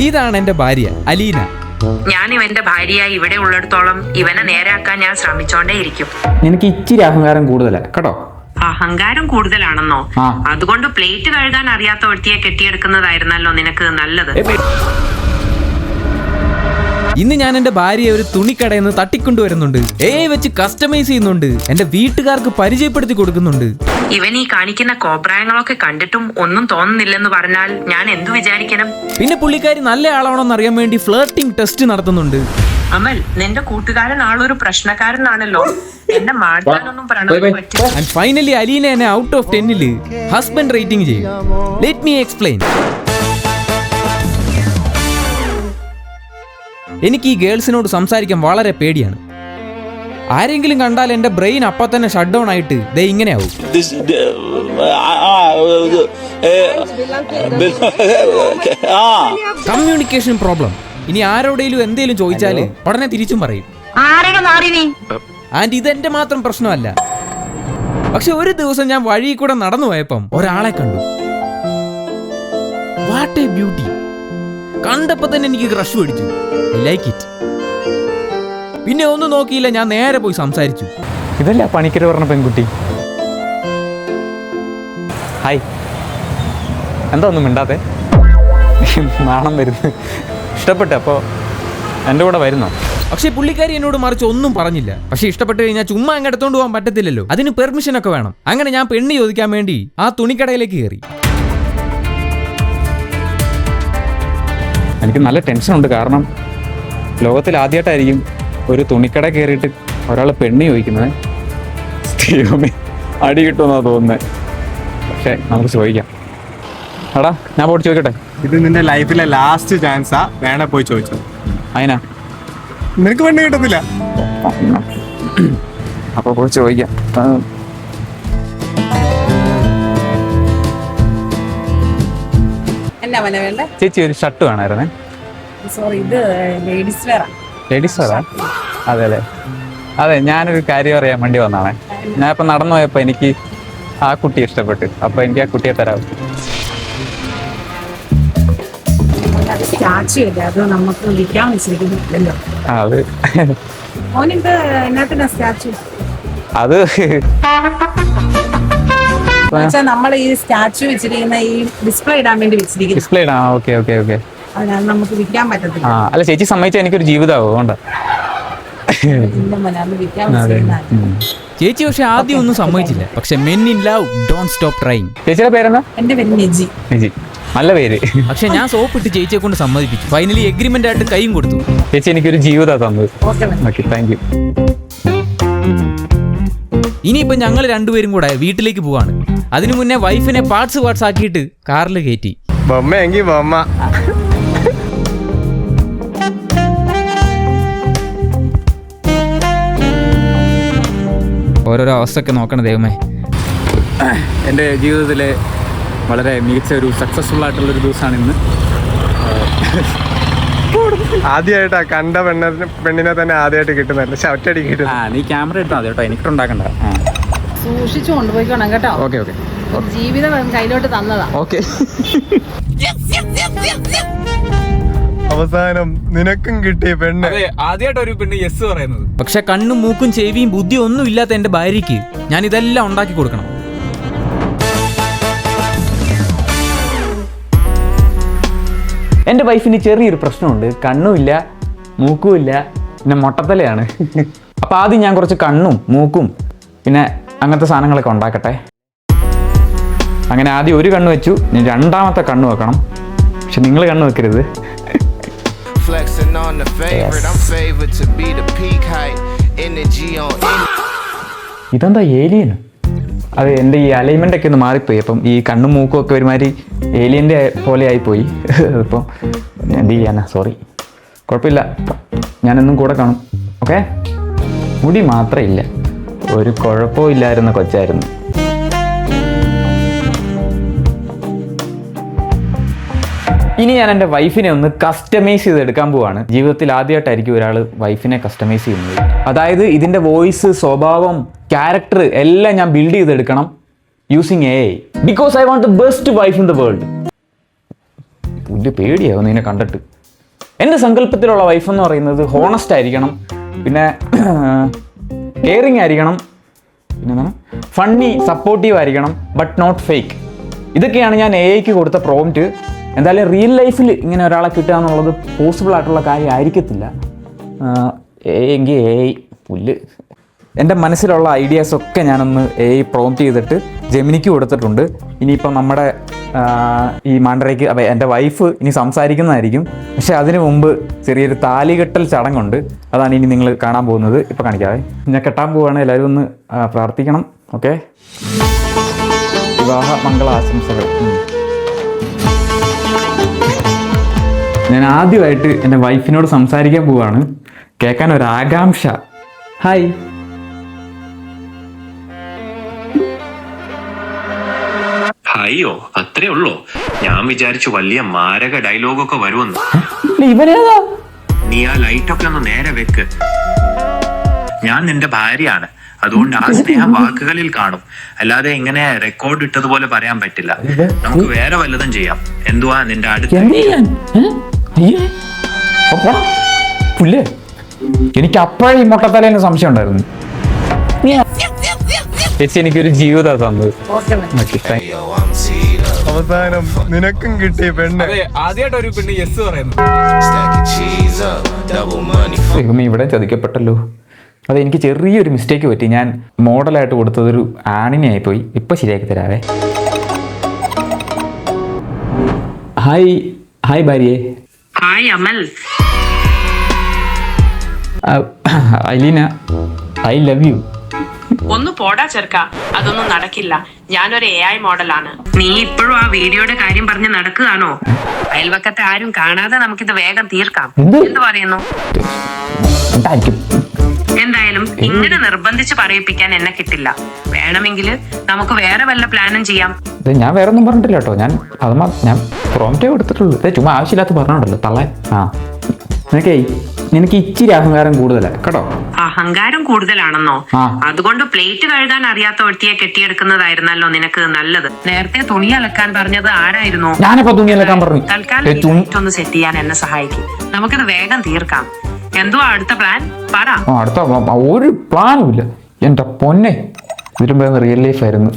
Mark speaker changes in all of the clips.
Speaker 1: ഇതാണ് എന്റെ ഭാര്യ അലീന.
Speaker 2: ഞാൻ ഇവന്റെ ഭാര്യയായി ഇവിടെ ഉള്ളിടത്തോളം ഇവനെ നേരാക്കാൻ ഞാൻ ശ്രമിച്ചോണ്ടേയിരിക്കും.
Speaker 3: എനിക്ക് ഇച്ചിരി അഹങ്കാരം കൂടുതലാണ് കേട്ടോ.
Speaker 2: അഹങ്കാരം കൂടുതലാണെന്നോ? അതുകൊണ്ട് പ്ലേറ്റ് കഴുകാൻ അറിയാത്ത വ്യക്തിയെ കെട്ടിയെടുക്കുന്നതായിരുന്നല്ലോ നിനക്ക് നല്ലത്.
Speaker 1: ഇന്ന് ഞാൻ എന്റെ ഭാര്യയെ ഒരു തുണിക്കടയിൽ നിന്ന് തട്ടിക്കൊണ്ടുവരുന്നുണ്ട്. വെച്ച് കസ്റ്റമൈസ് ചെയ്യുന്നുണ്ട്. എന്റെ വീട്ടുകാർക്ക് പരിചയപ്പെടുത്തി കൊടുക്കുന്നുണ്ട്.
Speaker 2: ഇവൻ ഈ കാണിക്കുന്ന കോപ്രായങ്ങളൊക്കെ കണ്ടിട്ടും ഒന്നും തോന്നുന്നില്ലെന്ന് പറഞ്ഞാൽ ഞാൻ എന്തു വിചാരിക്കണം?
Speaker 1: പിന്നെ പുള്ളിക്കാരി നല്ല ആളാണോന്ന് അറിയാൻ വേണ്ടി ഫ്ലേർട്ടിംഗ് ടെസ്റ്റ് നടത്തുന്നുണ്ട്.
Speaker 2: അമൽ, നിന്റെ കൂട്ടുകാരൻ ആളൊരു പ്രശ്നക്കാരനാണല്ലോ. എന്നെ മാറ്റാനൊന്നും പറ്റില്ല.
Speaker 1: ആൻഡ് ഫൈനലി അലീന എന്നെ ഔട്ട് ഓഫ് 10 ഹസ്ബൻഡ് റേറ്റിംഗ് ചെയ്യും. Let me explain. എനിക്ക് ഈ ഗേൾസിനോട് സംസാരിക്കാൻ വളരെ പേടിയാണ്. ആരെങ്കിലും കണ്ടാൽ എന്റെ ബ്രെയിൻ അപ്പൊ തന്നെ ഷട്ട് ഡൗൺ ആയിട്ട് ദേ ഇങ്ങനെയാവും. Communication problem. ഇനി ആരോടെങ്കിലും എന്തേലും ചോദിച്ചാല് ഉടനെ തിരിച്ചും പറയും. ആൻഡ് ഇതെന്റെ മാത്രം പ്രശ്നമല്ല. പക്ഷെ ഒരു ദിവസം ഞാൻ വഴി കൂടെ നടന്നു പോയപ്പം ഒരാളെ കണ്ടു. What A beauty. കണ്ടപ്പോ തന്നെ എനിക്ക് ക്രഷ് പിടിച്ചു. I like it. പിന്നെ ഒന്നും നോക്കിയില്ല, ഞാൻ നേരെ പോയി സംസാരിച്ചു.
Speaker 3: ഇതല്ല പണിക്കര് പറഞ്ഞ പെൺകുട്ടി. ഹായ്, എന്താ ഒന്നും മിണ്ടാത്തെ? നാണം വരുന്നു. ഇഷ്ടപ്പെട്ടു, അപ്പോൾ എൻ്റെ കൂടെ വരുന്നോ?
Speaker 1: പക്ഷെ പുള്ളിക്കാരി എന്നോട് മറിച്ച് ഒന്നും പറഞ്ഞില്ല. പക്ഷെ ഇഷ്ടപ്പെട്ട് കഴിഞ്ഞാൽ ചുമ്മാ അങ്ങ് എടുത്തോണ്ട് പോകാൻ പറ്റത്തില്ലല്ലോ. അതിന് പെർമിഷൻ ഒക്കെ വേണം. അങ്ങനെ ഞാൻ പെണ്ണ് ചോദിക്കാൻ വേണ്ടി ആ തുണിക്കടയിലേക്ക് കയറി.
Speaker 3: എനിക്ക് നല്ല ടെൻഷനുണ്ട്. കാരണം ലോകത്തിൽ ആദ്യമായിട്ടായിരിക്കും ഒരു തുണിക്കട കയറിയിട്ട് ഒരാൾ പെണ്ണ് ചോദിക്കുന്നത്. ദൈവമേ, അടി കിട്ടുമെന്നാണ് തോന്നുന്നത്. പക്ഷെ നമുക്ക് ചോദിക്കാം. എടാ, ഞാൻ പോയി ചോദിക്കട്ടെ?
Speaker 4: ഇത് നിന്റെ ലൈഫിലെ ലാസ്റ്റ് ചാൻസാ, വേണേ പോയി ചോദിച്ചോ.
Speaker 3: അതിനാ
Speaker 4: നിനക്ക് പെണ്ണ് കിട്ടത്തില്ല.
Speaker 3: അപ്പോൾ പോയി ചോദിക്കാം. ചേച്ചി, ഒരു ഷർട്ട് വേണമായിരുന്നേ.
Speaker 5: സോറി, ഇത് ലേഡീസ് വെയറാ.
Speaker 3: ലേഡീസ് വേറാ? അതെ അതെ അതെ, ഞാനൊരു കാര്യം അറിയാൻ വേണ്ടി വന്നാണേ. ഞാൻ ഇപ്പം നടന്നു പോയപ്പോൾ എനിക്ക് ആ കുട്ടി ഇഷ്ടപ്പെട്ടു. അപ്പോൾ എനിക്ക് ആ കുട്ടിയെ തരാം.
Speaker 5: സ്റ്റാച്ചു ഇല്ല, അത് നമുക്ക് വിൽക്കാൻ വെച്ചിരിക്കുന്നില്ലല്ലോ.
Speaker 3: അത്
Speaker 5: മോനിത് എന്നാത്തിനാ സ്റ്റാച്ചു?
Speaker 3: അത്
Speaker 5: നമ്മൾ ഈ സ്റ്റാച്ചു വെച്ചിരിക്കുന്ന ഈ ഡിസ്പ്ലേ ഇടാൻ വേണ്ടി വെച്ചിരിക്കുന്നു.
Speaker 3: ഡിസ്പ്ലേ ഇടാം. Okay okay okay.
Speaker 5: അതിനാൽ നമുക്ക് വിൽക്കാൻ പറ്റത്തില്ല.
Speaker 3: അല്ല, ചേച്ചി സമ്മതിച്ചാൽ എനിക്കൊരു ജീവിതമാവും. അതുകൊണ്ടാ
Speaker 1: ചേച്ചി പക്ഷെ ആദ്യം ഒന്നും സമ്മതിച്ചില്ല. പക്ഷെ men in love don't stop trying.
Speaker 3: ചേച്ചിയുടെ പേരെന്താ?
Speaker 5: എന്റെ പേര് നെജി.
Speaker 3: നെജി, നല്ല പേര്.
Speaker 1: പക്ഷെ ഞാൻ സോപ്പിട്ട് ചേച്ചിയെ കൊണ്ട് സമ്മതിപ്പിച്ചു. ഫൈനലി എഗ്രിമെന്റ് ആയിട്ട് കൈയും കൊടുത്തു.
Speaker 3: ചേച്ചി എനിക്കൊരു ജീവിതമാണ് തന്നത്. Okay, thank you.
Speaker 1: ഇനിയിപ്പോ ഞങ്ങൾ രണ്ടുപേരും കൂടെ വീട്ടിലേക്ക് പോവാണ്. അതിനു മുന്നേ വൈഫിനെ പാർട്സ് ആക്കിയിട്ട് കാറിൽ കയറ്റി.
Speaker 4: ബൊമ്മ എങ്കി ബൊമ്മ.
Speaker 1: ഓരോരോ അവസ്ഥയൊക്കെ നോക്കണം ദൈവമേ.
Speaker 3: എൻ്റെ ജീവിതത്തിലെ വളരെ മികച്ച ഒരു സക്സസ്ഫുൾ ആയിട്ടുള്ളൊരു ദിവസമാണ് ഇന്ന്.
Speaker 4: ആദ്യമായിട്ടാ കണ്ട പെണ്ണിനെ തന്നെ ആദ്യമായിട്ട് കിട്ടുന്നല്ലേ ഷൗട്ടടി കിട്ടുന്നത്.
Speaker 3: നീ ക്യാമറ ഇട്ടാ മതി കേട്ടോ, എനിക്കുണ്ടാക്കണ്ട.
Speaker 5: സൂക്ഷിച്ചു കൊണ്ടുപോയിക്കോണം കേട്ടോ.
Speaker 3: Okay okay.
Speaker 5: ജീവിതം കയ്യിലോട്ട് തന്നതാ.
Speaker 3: ഓക്കെ.
Speaker 4: അവസാനം നിനക്കും കിട്ടിയ പെണ്ണ്.
Speaker 3: ആദ്യമായിട്ട് ഒരു പെണ്ണ് യെസ് പറയുന്നത്.
Speaker 1: പക്ഷെ കണ്ണും മൂക്കും ചെവിയും ബുദ്ധിയും ഒന്നും ഇല്ലാത്ത എന്റെ ഭാര്യയ്ക്ക് ഞാൻ ഇതെല്ലാം ഉണ്ടാക്കി കൊടുക്കണം.
Speaker 3: എൻ്റെ വൈഫിന് ചെറിയൊരു പ്രശ്നമുണ്ട്. കണ്ണുമില്ല, മൂക്കുമില്ല, പിന്നെ മൊട്ടത്തലയാണ്. അപ്പോൾ ആദ്യം ഞാൻ കുറച്ച് കണ്ണും മൂക്കും പിന്നെ അങ്ങനത്തെ സാധനങ്ങളൊക്കെ ഉണ്ടാക്കട്ടെ. അങ്ങനെ ആദ്യം ഒരു കണ്ണ് വെച്ചു, ഞാൻ രണ്ടാമത്തെ കണ്ണ് വെക്കണം. പക്ഷെ നിങ്ങൾ കണ്ണ് വെക്കരുത്. ഇതെന്താ ഏലിയൻ? അത് എൻ്റെ ഈ അലൈൻമെൻ്റ് ഒക്കെ ഒന്ന് മാറിപ്പോയി. അപ്പം ഈ കണ്ണും മൂക്കും ഒക്കെ ഒരുമാതിരി ഏലിയൻ്റെ പോലെ ആയിപ്പോയി. ഇപ്പം എന്ത് ചെയ്യാനാ, സോറി. കുഴപ്പമില്ല, ഞാനെന്നും കൂടെ കാണും. ഓക്കെ. മുടി മാത്രമില്ല, ഒരു കുഴപ്പവും ഇല്ലായിരുന്ന കൊച്ചായിരുന്നു. ഇനി ഞാൻ എൻ്റെ വൈഫിനെ ഒന്ന് കസ്റ്റമൈസ് ചെയ്തെടുക്കാൻ പോവാണ്. ജീവിതത്തിൽ ആദ്യമായിട്ടായിരിക്കും ഒരാൾ വൈഫിനെ കസ്റ്റമൈസ് ചെയ്യുന്നത്. അതായത് ഇതിൻ്റെ വോയിസ്, സ്വഭാവം, ക്യാരക്ടർ എല്ലാം ഞാൻ ബിൽഡ് ചെയ്തെടുക്കണം using AI. Because I want the best wife in the world. പുല്ല് പേടിയാവും നിന്നെ കണ്ടിട്ട്. എൻ്റെ സങ്കല്പത്തിലുള്ള വൈഫ് എന്ന് പറയുന്നത് ഹോണസ്റ്റ് ആയിരിക്കണം, പിന്നെ കെയറിങ് ആയിരിക്കണം, പിന്നെ ഫണ്ണി സപ്പോർട്ടീവ് ആയിരിക്കണം, ബട്ട് നോട്ട് ഫേക്ക്. ഇതൊക്കെയാണ് ഞാൻ AI കൊടുത്ത പ്രോംപ്റ്റ്. എന്തായാലും റിയൽ ലൈഫിൽ ഇങ്ങനെ ഒരാളെ കിട്ടുക എന്നുള്ളത് പോസിബിൾ ആയിട്ടുള്ള കാര്യം ആയിരിക്കത്തില്ല. എങ്കിൽ AI പുല്ല്. എൻ്റെ മനസ്സിലുള്ള ഐഡിയാസൊക്കെ ഞാനൊന്ന് AI പ്രോംപ്റ്റ് ചെയ്തിട്ട് ജെമിനിക്ക് കൊടുത്തിട്ടുണ്ട്. ഇനിയിപ്പം നമ്മുടെ ഈ മാണ്ടറയ്ക്ക് എൻ്റെ വൈഫ് ഇനി സംസാരിക്കുന്നതായിരിക്കും. പക്ഷെ അതിനു മുമ്പ് ചെറിയൊരു താലികെട്ടൽ ചടങ്ങുണ്ട്, അതാണ് ഇനി നിങ്ങൾ കാണാൻ പോകുന്നത്. ഇപ്പം കാണിക്കാവേ. ഞാൻ കെട്ടാൻ പോവുകയാണ്, എല്ലാവരും ഒന്ന് പ്രാർത്ഥിക്കണം. ഓക്കെ, വിവാഹ മംഗള ആശംസകൾ. ഞാൻ ആദ്യമായിട്ട് എൻ്റെ വൈഫിനോട് സംസാരിക്കാൻ പോവുകയാണ്. കേൾക്കാൻ ഒരു ആകാംക്ഷ. ഹായ്.
Speaker 6: അയ്യോ, അത്രേ ഉള്ളൂ. ഞാൻ വിചാരിച്ചു വലിയ മാരക ഡയലോഗൊക്കെ വരുമെന്ന്.
Speaker 3: ഇവനേതാ?
Speaker 6: നീ ആ ലൈറ്റൊക്കെ ഒന്ന് നേരെ വെക്ക്. ഞാൻ നിന്റെ ഭാര്യയാണ്, അതുകൊണ്ട് ആ സ്നേഹം വാക്കുകളിൽ കാണും, അല്ലാതെ ഇങ്ങനെ റെക്കോർഡ് ഇട്ടതുപോലെ പറയാൻ പറ്റില്ല. നമുക്ക് വേറെ വല്ലതും ചെയ്യാം. എന്തുവാ നിന്റെ അടുത്ത്?
Speaker 3: പുല്ലേ, എനിക്ക് അപ്പോഴേ ഈ മൊട്ടത്തലേന്ന് സംശയം ഉണ്ടായിരുന്നു. ചേച്ചി എനിക്കൊരു ജീവിതം തന്നത്.
Speaker 4: അവസാനം നിനക്കും കിട്ടിയ പെണ്ണ്.
Speaker 1: ആദ്യമായിട്ട് ഒരു പെണ്ണ് യെസ് പറയുന്നു.
Speaker 3: ഇവിടെ ചതിക്കപ്പെട്ടല്ലോ. അതെ, എനിക്ക് ചെറിയൊരു മിസ്റ്റേക്ക് പറ്റി. ഞാൻ മോഡലായിട്ട് കൊടുത്തതൊരു ആണിനെ ആയിപ്പോയി. ഇപ്പൊ ശരിയാക്കി തരാവേ. ഹായ്. ഹായ് ഭാര്യയെ.
Speaker 2: Hi Amal.
Speaker 3: Aleena, I love you.
Speaker 2: ഒന്ന് പോടാ ചെറുക്ക, അതൊന്നും നടക്കില്ല. ഞാനൊരു AI മോഡലാണ്. നീ ഇപ്പോഴും ആ വീഡിയോയുടെ കാര്യം പറഞ്ഞ് നടക്കുകയാണോ? അയൽവക്കത്തെ ആരും കാണാതെ നമുക്കിത് വേഗം തീർക്കാം. എന്ത് പറയുന്നു? എന്തായാലും ഇങ്ങനെ നിർബന്ധിച്ച് പറയിപ്പിക്കാൻ എന്നെ കിട്ടില്ല. വേണമെങ്കിൽ നമുക്ക് വേറെ വല്ല പ്ലാനും ചെയ്യാം.
Speaker 3: ഞാൻ വേറെ ഒന്നും പറഞ്ഞിട്ടില്ല കേട്ടോ. ഞാൻ പ്രോംപ്റ്റേ കൊടുത്തിട്ടുള്ളൂ. ചുമ്മാ ആവശ്യമില്ലാത്ത പറഞ്ഞോണ്ടല്ലോ തള്ളേ. എനിക്ക് ഇച്ചിരി അഹങ്കാരം കൂടുതലാണ് കേട്ടോ.
Speaker 2: അഹങ്കാരം കൂടുതലാണെന്നോ? അതുകൊണ്ട് പ്ലേറ്റ് കഴുകാൻ അറിയാത്ത വ്യക്തിയെ കെട്ടിയെടുക്കുന്നതായിരുന്നല്ലോ നിനക്ക് നല്ലത്. നേരത്തെ തുണി അലക്കാൻ പറഞ്ഞത് ആരായിരുന്നു?
Speaker 3: ഞാനിപ്പോ തുണി അലക്കാൻ പറഞ്ഞു.
Speaker 2: തൽക്കാലം ഒന്ന് സെറ്റ് ചെയ്യാൻ എന്നെ സഹായിക്കും. നമുക്കിത് വേഗം തീർക്കാം. എന്തുവാ അടുത്ത പ്ലാൻ? പറ.
Speaker 3: അടുത്ത ഒരു പ്ലാനും ഇല്ല എന്റെ പൊന്നെ. ഇതിലും റിയൽ ലൈഫ് ആയിരുന്നു.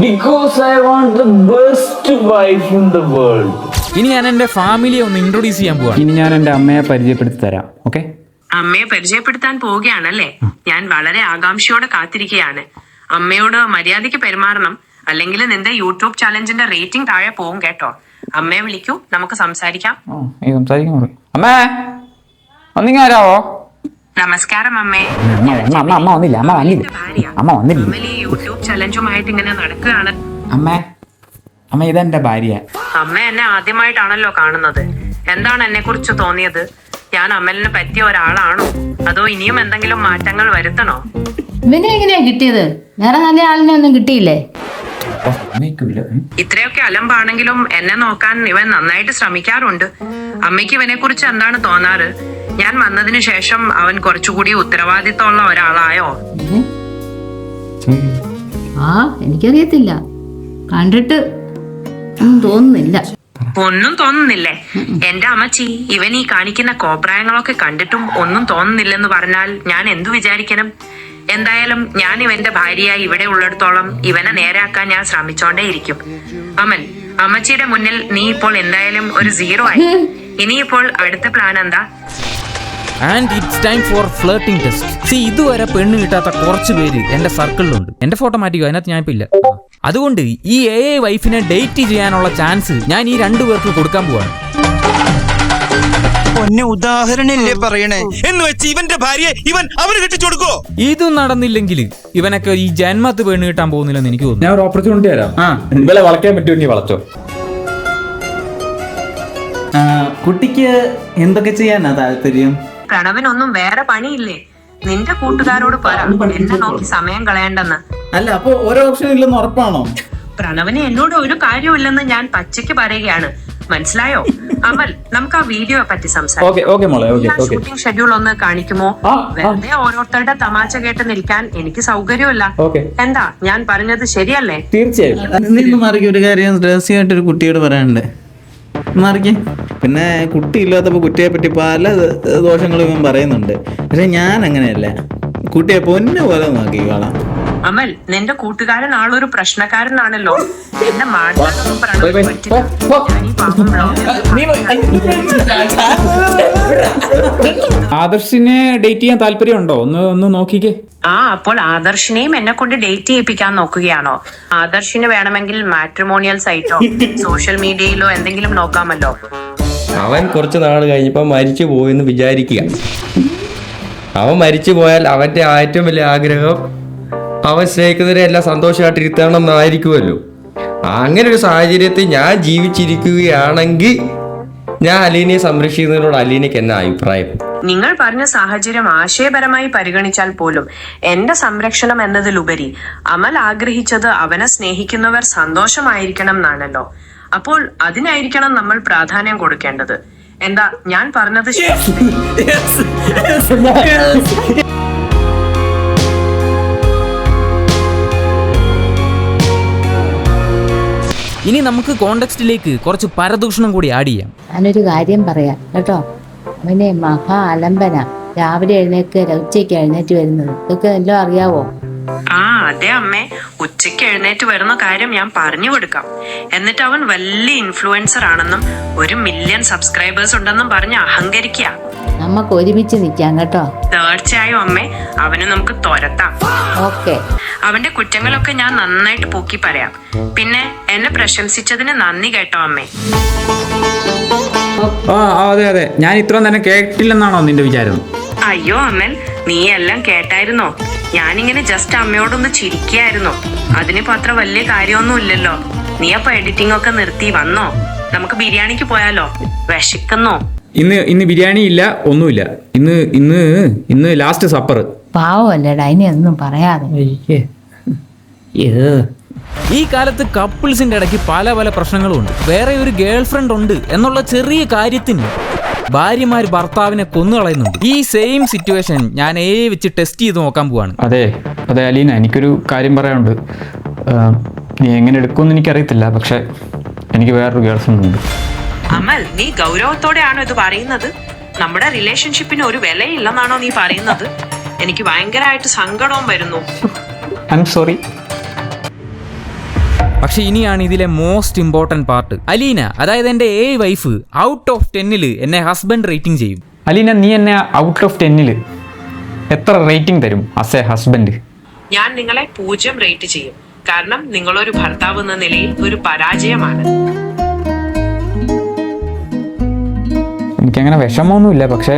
Speaker 3: Because I want the best wife in the world.
Speaker 1: ഇനി ഞാൻ എൻ്റെ ഫാമിലിയെ ഒന്ന് ഇൻട്രൊഡ്യൂസ് ചെയ്യാൻ പോവാണ്.
Speaker 3: ഇനി ഞാൻ എൻ്റെ അമ്മയെ പരിചയപ്പെടുത്തി തരാം. ഓക്കെ,
Speaker 2: അമ്മയെ പരിചയപ്പെടുത്താൻ പോവുകയാണല്ലേ? ഞാൻ വളരെ ആകാംക്ഷയോടെ കാത്തിരിക്കുകയാണ്. അമ്മയോട് മര്യാദയ്ക്ക് പെരുമാറണം, അല്ലെങ്കിൽ നിന്റെ യൂട്യൂബ് ചാലഞ്ചിന്റെ റേറ്റിംഗ് താഴെ പോവും കേട്ടോ. അമ്മയെ വിളിക്കൂ, നമുക്ക് സംസാരിക്കാം.
Speaker 3: അമ്മേ, ഒന്നിങ്ങ വരാവോ?
Speaker 2: നമസ്കാരം അമ്മേ.
Speaker 3: അമ്മ വന്നില്ല.
Speaker 2: അമ്മ യൂട്യൂബ് ചലഞ്ചുമായിട്ട് ഇങ്ങനെ നടക്കുകയാണ്.
Speaker 3: അമ്മ ഇതെന്റെ ഭാര്യ.
Speaker 2: അമ്മ എന്നെ ആദ്യമായിട്ടാണല്ലോ കാണുന്നത്. എന്താണ് എന്നെ കുറിച്ച് തോന്നിയത്? ഞാൻ അമലിന് പറ്റിയ ഒരാളാണോ, അതോ ഇനിയും എന്തെങ്കിലും മാറ്റങ്ങൾ വരുത്തണോ?
Speaker 7: ഇവനെ എങ്ങനെയാ കിട്ടിയത്? വേറെ നല്ല ആളിനെ ഒന്നും കിട്ടിയില്ലേ?
Speaker 2: ഇത്രയൊക്കെ അലമ്പാണെങ്കിലും എന്നെ നോക്കാൻ ഇവൻ നന്നായിട്ട് ശ്രമിക്കാറുണ്ട്. അമ്മയ്ക്ക് ഇവനെ കുറിച്ച് എന്താണ് തോന്നാറ്? ഞാൻ വന്നതിന് ശേഷം അവൻ കുറച്ചുകൂടി ഉത്തരവാദിത്തമുള്ള ഒരാളായോ?
Speaker 7: എനിക്കറിയത്തില്ല, കണ്ടിട്ട് തോന്നുന്നില്ല.
Speaker 2: ഒന്നും തോന്നുന്നില്ലേ? എന്റെ അമ്മച്ചി, ഇവൻ ഈ കാണിക്കുന്ന കോപ്രായങ്ങളൊക്കെ കണ്ടിട്ടും ഒന്നും തോന്നുന്നില്ലെന്ന് പറഞ്ഞാൽ ഞാൻ എന്തു വിചാരിക്കണം? എന്തായാലും ഞാൻ ഇവന്റെ ഭാര്യയായി ഇവിടെ ഉള്ളിടത്തോളം ഇവനെ നേരാക്കാൻ ഞാൻ ശ്രമിച്ചോണ്ടേയിരിക്കും. അമൽ, അമ്മച്ചിയുടെ മുന്നിൽ നീ ഇപ്പോൾ എന്തായാലും ഒരു 0 ആയി. ഇനിയിപ്പോൾ അടുത്ത പ്ലാൻ എന്താ?
Speaker 1: And it's time for flirting test. ഇതുവരെ പെണ്ണ് കിട്ടാത്ത കുറച്ച് പേര് എന്റെ സർക്കിളിലുണ്ട്. എന്റെ ഫോട്ടോ മാറ്റിക്കോ, അതിനകത്ത് ഞാനിപ്പോ ഇല്ല. അതുകൊണ്ട് ഈ AI വൈഫിനെ ഡേറ്റ് ചെയ്യാനുള്ള ചാൻസ് ഞാൻ ഈ 2 പേർക്ക് കൊടുക്കാൻ പോവാണ്.
Speaker 8: ഉദാഹരണല്ലേ പറയണേ എന്ന് വെച്ച് ഇവന്റെ ഭാര്യയെ ഇവൻ അവന് കെട്ടിച്ചു കൊടുക്കോ?
Speaker 1: ഇത് നടന്നില്ലെങ്കിൽ ഇവനൊക്കെ ഈ ജന്മത്ത് പെണ്ണ് കിട്ടാൻ പോകുന്നില്ലെന്ന് എനിക്ക് തോന്നുന്നു.
Speaker 3: ഞാൻ ഒരു ഓപ്പർച്യൂണിറ്റി തരാം. ഇവളെ വളയ്ക്കാൻ പറ്റുമെങ്കിൽ വളച്ചോ.
Speaker 9: കുട്ടിക്ക് എന്തൊക്കെ ചെയ്യാനാ താല്പര്യം?
Speaker 2: പ്രണവിനൊന്നും വേറെ പണിയില്ലേ? നിന്റെ കൂട്ടുകാരോട് പറ എന്നെ നോക്കി സമയം കളയണ്ടെന്ന്.
Speaker 9: അല്ല, അപ്പൊ ഓരോ ഓപ്ഷൻ ഇല്ലെന്ന് ഉറപ്പാണോ?
Speaker 2: പ്രണവിന് എന്നോട് ഒരു കാര്യമില്ലെന്ന് ഞാൻ പച്ചയ്ക്ക് പറയുകയാണ്, മനസ്സിലായോ? അമൽ, നമുക്ക് ആ വീഡിയോ പറ്റി
Speaker 3: ഓക്കെ
Speaker 2: സംസാരിക്കാം.
Speaker 3: ഓക്കെ മോളെ ഓക്കെ ഓക്കെ
Speaker 2: ഷൂട്ടിംഗ് ഷെഡ്യൂൾ ഒന്ന് കാണിക്കുമോ? വെറുതെ ഓരോരുത്തരുടെ തമാശ കേട്ട് നിൽക്കാൻ എനിക്ക് സൗകര്യമല്ല.
Speaker 3: ഓക്കെ
Speaker 2: എന്താ ഞാൻ പറഞ്ഞത് ശരിയല്ലേ?
Speaker 3: തീർച്ചയായും.
Speaker 9: നിന്ന് മാറിക്ക് ഒരു കാര്യം രഹസ്യമായിട്ടൊരു കുട്ടിയോട് പറയാനുണ്ട്. മാറിക്ക്. പിന്നെ കുട്ടി ഇല്ലാത്തപ്പോൾ കുട്ടിയെ പറ്റി പല ദോഷങ്ങളും ഇവൻ പറയുന്നുണ്ട്. പക്ഷെ ഞാൻ അങ്ങനെയല്ല, കുട്ടിയെ പൊന്നു പോലെ നോക്കി കാണാം.
Speaker 2: അമൽ, നിന്റെ കൂട്ടുകാരൻ ആളൊരു പ്രശ്നക്കാരനാണല്ലോ. എന്റെ മാറ്റാനൊന്നും പറയാൻ പറ്റില്ല. ഞാൻ ഈ പാവം
Speaker 3: ആദർശിനെ ഡേറ്റ് ചെയ്യാൻ താല്പര്യമുണ്ടോ? ഒന്ന് നോക്കിക്കേ.
Speaker 2: അപ്പോൾ ആദർശിനെയും എന്നെ കൊണ്ട് ഡേറ്റ് ചെയ്യിപ്പിക്കാൻ നോക്കുകയാണോ? ആദർശിന് വേണമെങ്കിൽ മാട്രിമോണിയൽ സൈറ്റോ സോഷ്യൽ മീഡിയയിലോ എന്തെങ്കിലും നോക്കാമല്ലോ.
Speaker 10: അവൻ കുറച്ച് നാൾ കഴിഞ്ഞപ്പോ മരിച്ചു പോയെന്ന് വിചാരിക്കുക. അവൻ മരിച്ചു പോയാൽ അവന്റെ ഏറ്റവും വലിയ ആഗ്രഹം അവൻ സ്നേഹിക്കുന്നവരെ എല്ലാം സന്തോഷമായിട്ടിരുത്തണം എന്നായിരിക്കുമല്ലോ. അങ്ങനെ ഒരു സാഹചര്യത്തിൽ ഞാൻ ജീവിച്ചിരിക്കുകയാണെങ്കിൽ ഞാൻ അലീനയെ സംരക്ഷിക്കുന്നതിനോട് അലീനയ്ക്ക് എന്നാ അഭിപ്രായം?
Speaker 2: നിങ്ങൾ പറഞ്ഞ സാഹചര്യം ആശയപരമായി പരിഗണിച്ചാൽ പോലും എന്റെ സംരക്ഷണം എന്നതിലുപരി അമൽ ആഗ്രഹിച്ചത് അവനെ സ്നേഹിക്കുന്നവർ സന്തോഷമായിരിക്കണം എന്നാണല്ലോ. അപ്പോൾ അതിനായിരിക്കണം നമ്മൾ പ്രാധാന്യം കൊടുക്കേണ്ടത്. എന്താ ഞാൻ പറഞ്ഞത്
Speaker 1: ഇനി നമുക്ക് കോണ്ടെക്സ്റ്റിലേക്ക് കുറച്ച് പരദൂഷണം കൂടി ആഡ് ചെയ്യാം.
Speaker 7: ഞാനൊരു കാര്യം പറയാം കേട്ടോ. അവനെ മഹാ അലമ്പന. രാവിലെ എഴുന്നേൽക്കുക, ഉച്ചയ്ക്ക് എഴുന്നേറ്റ് വരുന്നത്, ഇതൊക്കെ എല്ലാം അറിയാവോ?
Speaker 2: അതെ അമ്മേ, ഉച്ചയ്ക്ക് എഴുന്നേറ്റ് വരുന്ന കാര്യം ഞാൻ പറഞ്ഞു കൊടുക്കാം. എന്നിട്ട് അവൻ വലിയ ഇൻഫ്ലുവൻസർ ആണെന്നും 1 മില്യൺ സബ്സ്ക്രൈബേഴ്സ് ഉണ്ടെന്നും പറഞ്ഞ് അഹങ്കരിക്കുക.
Speaker 7: നമുക്ക് ഒരുമിച്ച് നിൽക്കാം കേട്ടോ.
Speaker 2: തീർച്ചയായും അമ്മേ, അവന് നമുക്ക് തുരത്താം.
Speaker 7: ഓക്കെ.
Speaker 2: അവന്റെ കുറ്റങ്ങളൊക്കെ ഞാൻ നന്നായിട്ട് പോക്കി പറയാം. പിന്നെ എന്നെ പ്രശംസിച്ചതിന് നന്ദി കേട്ടോ അമ്മേ.
Speaker 3: അതെ അതെ, ഞാൻ ഇത്രയും തന്നെ കേട്ടില്ലെന്നാണോ നിന്റെ വിചാരം?
Speaker 2: അയ്യോ അമ്മൻ, നീ എല്ലാം കേട്ടായിരുന്നോ? ഞാനിങ്ങനെ ജസ്റ്റ് അമ്മയോടൊന്ന് ചിരിക്കായിരുന്നു. അതിനിപ്പോ അത്ര വലിയ കാര്യമൊന്നും ഇല്ലല്ലോ. നീ അപ്പൊ എഡിറ്റിംഗ് ഒക്കെ നിർത്തി വന്നോ? നമുക്ക് ബിരിയാണിക്ക് പോയാലോ? വിശക്കുന്നോ?
Speaker 3: ഇന്ന് ബിരിയാണി ഇല്ല, ഒന്നുമില്ല. ഇന്ന് ലാസ്റ്റ് സപ്പർ.
Speaker 7: പാവല്ലേടാ, ഇനി ഒന്നും പറയാതെ.
Speaker 1: ഈ കാലത്ത് കപ്പിൾസിന്റെ ഇടയ്ക്ക് പല പല പ്രശ്നങ്ങളും ഉണ്ട്. വേറെ ഒരു ഗേൾ ഫ്രണ്ട് ഉണ്ട് എന്നുള്ള ചെറിയ കാര്യത്തിന് ഭാര്യമാർ ഭർത്താവിനെ കൊന്നുകളയുന്നുണ്ട്. ഈ സെയിം സിറ്റുവേഷൻ ഞാൻ വെച്ച് ടെസ്റ്റ് ചെയ്ത് നോക്കാൻ പോവാണ്.
Speaker 3: അതെ അലീന, എനിക്കൊരു കാര്യം പറയാനുണ്ട്. നീ എങ്ങനെ എടുക്കുമെന്ന് എനിക്കറിയത്തില്ല, പക്ഷെ എനിക്ക് വേറൊരു ഗേൾ ഫ്രണ്ട് ഉണ്ട്.
Speaker 2: അമൽ, നീ ഗൗരവത്തോടെയാണോ ഇത് പറയുന്നത്? നമ്മുടെ റിലേഷൻഷിപ്പിന് ഒരു വിലയില്ലെന്നാണോ നീ പറയുന്നത്? എനിക്ക് ഭയങ്കരമായിട്ട് സങ്കടവും വരുന്നു.
Speaker 3: I am sorry.
Speaker 1: പക്ഷെ ഇനിയാണ് ഇതിലെ മോസ്റ്റ് ഇമ്പോർട്ടൻറ്റ് പാർട്ട്. അലീന, അതായത് എൻ്റെ വൈഫ്, ഔട്ട് ഓഫ് 10 എന്നെ ഹസ്ബൻഡ് റേറ്റിംഗ് ചെയ്യും.
Speaker 3: അലീന, നീ എന്നെ ഔട്ട് ഓഫ് 10 എത്ര റേറ്റിംഗ് തരും ആസ് എ ഹസ്ബൻഡ്?
Speaker 2: ഞാൻ നിങ്ങളെ 0 റേറ്റ് ചെയ്യും. കാരണം നിങ്ങളൊരു ഭർത്താവ് എന്ന നിലയിൽ ഒരു പരാജയമാണ്.
Speaker 3: എനിക്കങ്ങനെ വിഷമമൊന്നുമില്ല, പക്ഷെ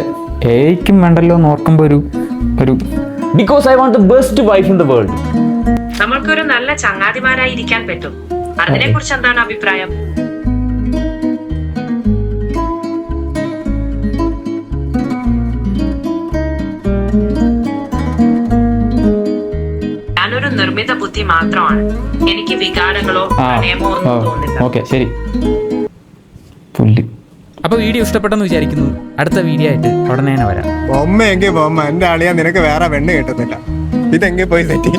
Speaker 3: ഏയ്ക്കും വേണ്ടല്ലോ എന്ന് ഓർക്കുമ്പോൾ ഒരു because I want the best wife in the world.
Speaker 2: നമ്മൾക്കൊരു നല്ല ചങ്ങാതിമാരായിരിക്കാൻ പറ്റും. അതിനെ കുറിച്ച് എന്താണ് അഭിപ്രായം? ഞാനൊരു നിർമ്മിത ബുദ്ധി മാത്രമാണ്. എനിക്ക് വികാരങ്ങളോ പ്രണയമോ ഒന്നും തോന്നില്ല.
Speaker 3: ഓക്കെ, ശരി. പുല്ല്.
Speaker 1: അപ്പൊ വീഡിയോ ഇഷ്ടപ്പെട്ടെന്ന് വിചാരിക്കുന്നു. അടുത്ത വീഡിയോ ആയിട്ട് ഉടനെ തന്നെ വരാം.
Speaker 4: ബൊമ്മ എങ്കിൽ ബൊമ്മ, എന്റെ അളിയാ നിനക്ക് വേറെ പെണ്ണ് കിട്ടുന്നില്ല. ഇതെങ്കിൽ പോയി തെറ്റി.